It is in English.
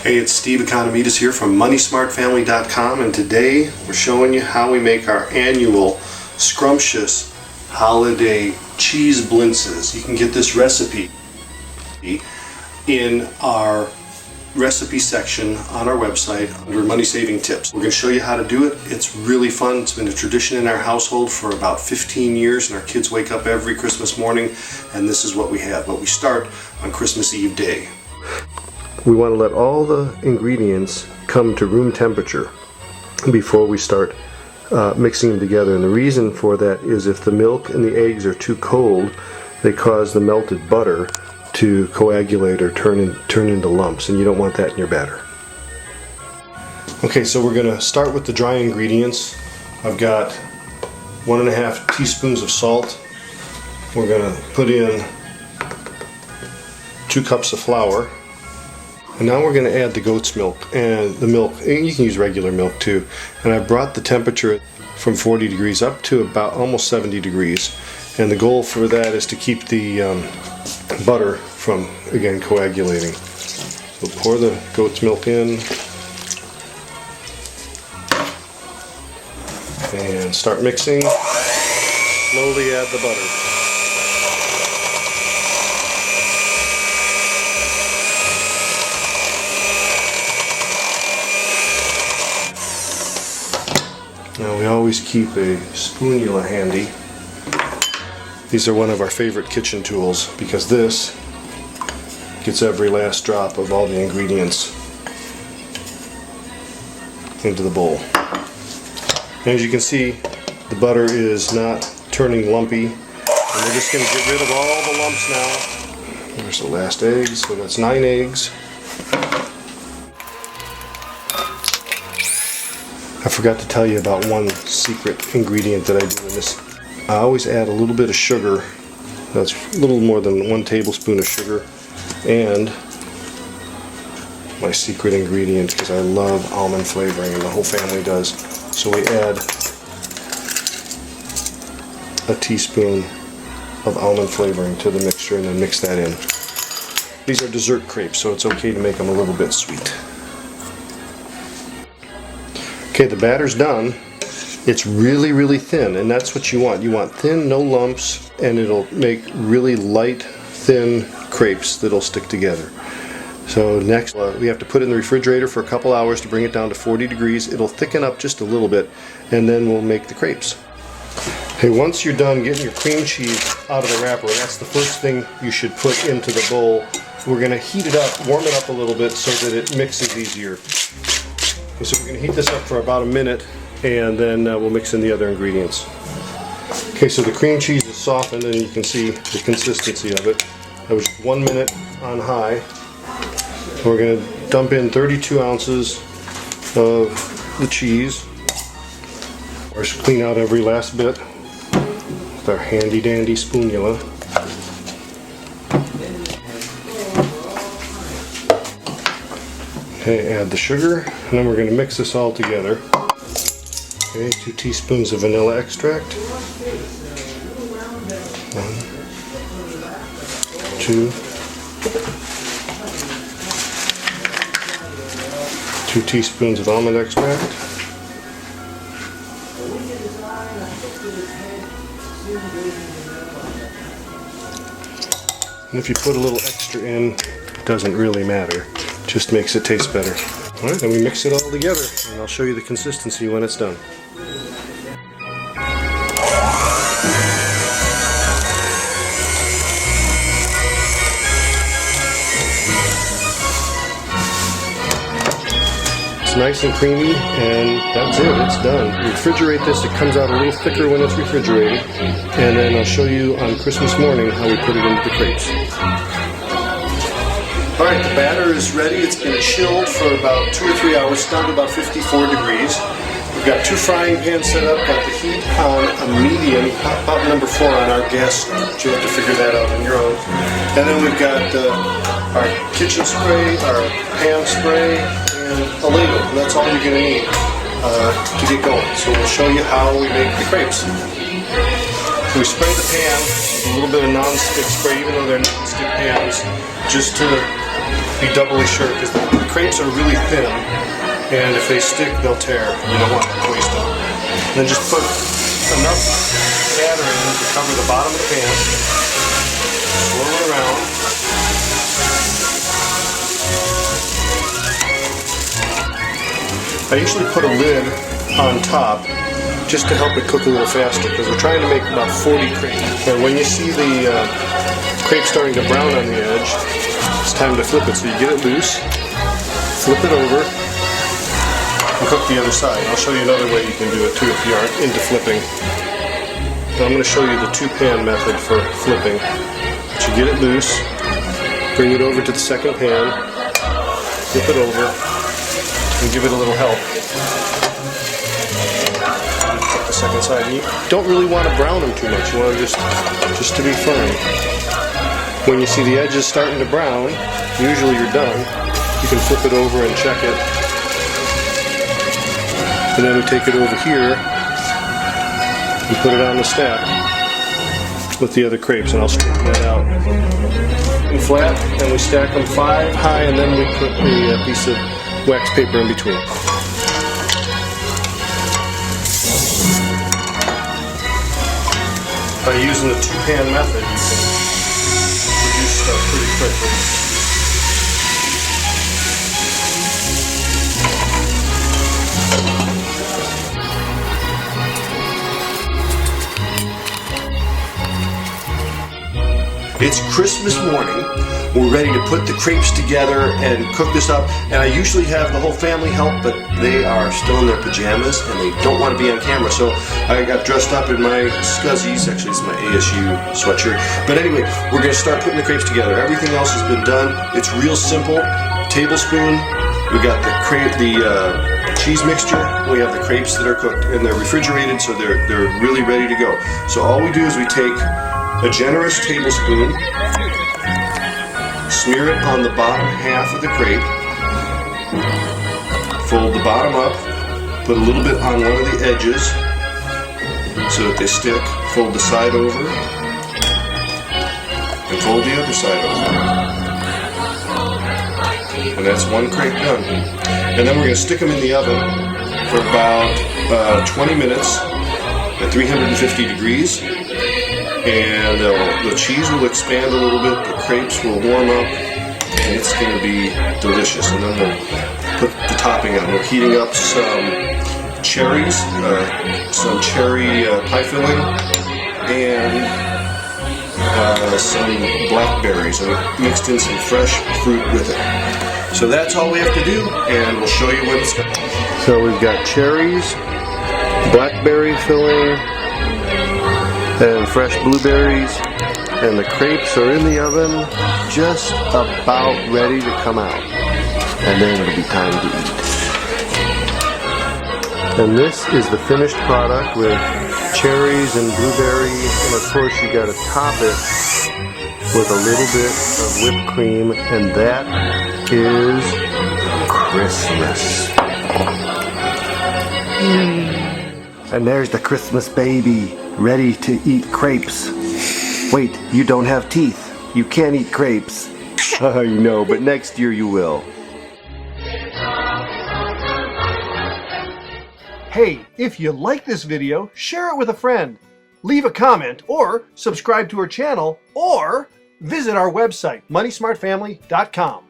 Hey, it's Steve Economides here from MoneySmartFamily.com, and today we're showing you how we make our annual scrumptious holiday cheese blintzes. You can get this recipe in our recipe section on our website under Money Saving Tips. We're going to show you how to do it. It's really fun. It's been a tradition in our household for about 15 years, and our kids wake up every Christmas morning and this is what we have. But we start on Christmas Eve day. We want to let all the ingredients come to room temperature before we start mixing them together. And the reason for that is if the milk and the eggs are too cold, they cause the melted butter to coagulate or turn into lumps, and you don't want that in your batter. Okay, so we're going to start with the dry ingredients. I've got 1.5 teaspoons of salt. We're going to put in 2 cups of flour. And now we're going to add the goat's milk and the milk. And you can use regular milk too. And I brought the temperature from 40 degrees up to about almost 70 degrees. And the goal for that is to keep the butter from, again, coagulating. So pour the goat's milk in and start mixing. Slowly add the butter. Now we always keep a spoonula handy. These are one of our favorite kitchen tools because this gets every last drop of all the ingredients into the bowl. And as you can see, the butter is not turning lumpy. And we're just going to get rid of all the lumps now. There's the last egg, so that's 9 eggs. I forgot to tell you about one secret ingredient that I do in this. I always add a little bit of sugar. That's a little more than 1 tablespoon of sugar. And my secret ingredient, because I love almond flavoring and the whole family does. So we add a teaspoon of almond flavoring to the mixture and then mix that in. These are dessert crepes, so it's okay to make them a little bit sweet. Okay, the batter's done. It's really, really thin, and that's what you want. You want thin, no lumps, and it'll make really light, thin crepes that'll stick together. So next, we have to put it in the refrigerator for a couple hours to bring it down to 40 degrees. It'll thicken up just a little bit, and then we'll make the crepes. Okay, once you're done getting your cream cheese out of the wrapper, that's the first thing you should put into the bowl. We're going to heat it up, warm it up a little bit so that it mixes easier. Okay, so we're going to heat this up for about a minute, and then we'll mix in the other ingredients. Okay, so the cream cheese is softened, and you can see the consistency of it. That was 1 minute on high. We're going to dump in 32 ounces of the cheese. We're just clean out every last bit with our handy dandy spoonula. Okay, add the sugar, and then we're going to mix this all together. Okay, 2 teaspoons of vanilla extract. 1, 2, 2 teaspoons of almond extract. And if you put a little extra in, it doesn't really matter. Just makes it taste better. Alright, then we mix it all together, and I'll show you the consistency when it's done. It's nice and creamy, and that's it, it's done. Refrigerate this, it comes out a little thicker when it's refrigerated, and then I'll show you on Christmas morning how we put it into the crepes. Alright, the batter is ready. It's been chilled for about 2 or 3 hours, down to about 54 degrees. We've got 2 frying pans set up, got the heat on a medium, about number 4 on our gas stove. You have to figure that out on your own. And then we've got our kitchen spray, our pan spray, and a ladle. And that's all you're going to need to get going. So we'll show you how we make the crepes. We spray the pan with a little bit of non-stick spray, even though they're non-stick pans, just to be doubly sure, because the crepes are really thin, and if they stick, they'll tear. You don't want to waste them. And then just put enough batter in to cover the bottom of the pan. Swirl it around. I usually put a lid on top just to help it cook a little faster, because we're trying to make about 40 crepes. And when you see the crepe starting to brown on the edge, it's time to flip it. So you get it loose, flip it over, and cook the other side. I'll show you another way you can do it too if you aren't into flipping. Now I'm going to show you the two-pan method for flipping. So you get it loose, bring it over to the second pan, flip it over, and give it a little help. Flip the second side. And you don't really want to brown them too much. You want them just to be firm. When you see the edges starting to brown, usually you're done. You can flip it over and check it. And then we take it over here and put it on the stack with the other crepes, and I'll straighten that out. And flat, and we stack them 5 high, and then we put a piece of wax paper in between. By using the two-pan method, you can produce stuff pretty quickly. It's Christmas morning. We're ready to put the crepes together and cook this up. And I usually have the whole family help, but they are still in their pajamas and they don't want to be on camera. So I got dressed up in my scuzzies. Actually, it's my ASU sweatshirt. But anyway, we're going to start putting the crepes together. Everything else has been done. It's real simple. Tablespoon. We got the cheese mixture. We have the crepes that are cooked and they're refrigerated, so they're really ready to go. So all we do is we take a generous tablespoon, smear it on the bottom half of the crepe, fold the bottom up, put a little bit on one of the edges so that they stick, fold the side over, and fold the other side over. And that's one crepe done. And then we're going to stick them in the oven for about 20 minutes at 350 degrees. And the cheese will expand a little bit, the crepes will warm up, and it's going to be delicious. And then we'll put the topping on. We're heating up some cherries, some cherry pie filling, and some blackberries. And we mixed in some fresh fruit with it. So that's all we have to do, and we'll show you when it's done. So we've got cherries, blackberry filling, and fresh blueberries, and the crepes are in the oven, just about ready to come out. And then it'll be time to eat. And this is the finished product with cherries and blueberries, and of course you got to top it with a little bit of whipped cream, and that is Christmas. And there's the Christmas baby, ready to eat crepes. Wait, you don't have teeth. You can't eat crepes. I know, but next year you will. Hey, if you like this video, share it with a friend. Leave a comment or subscribe to our channel or visit our website, moneysmartfamily.com.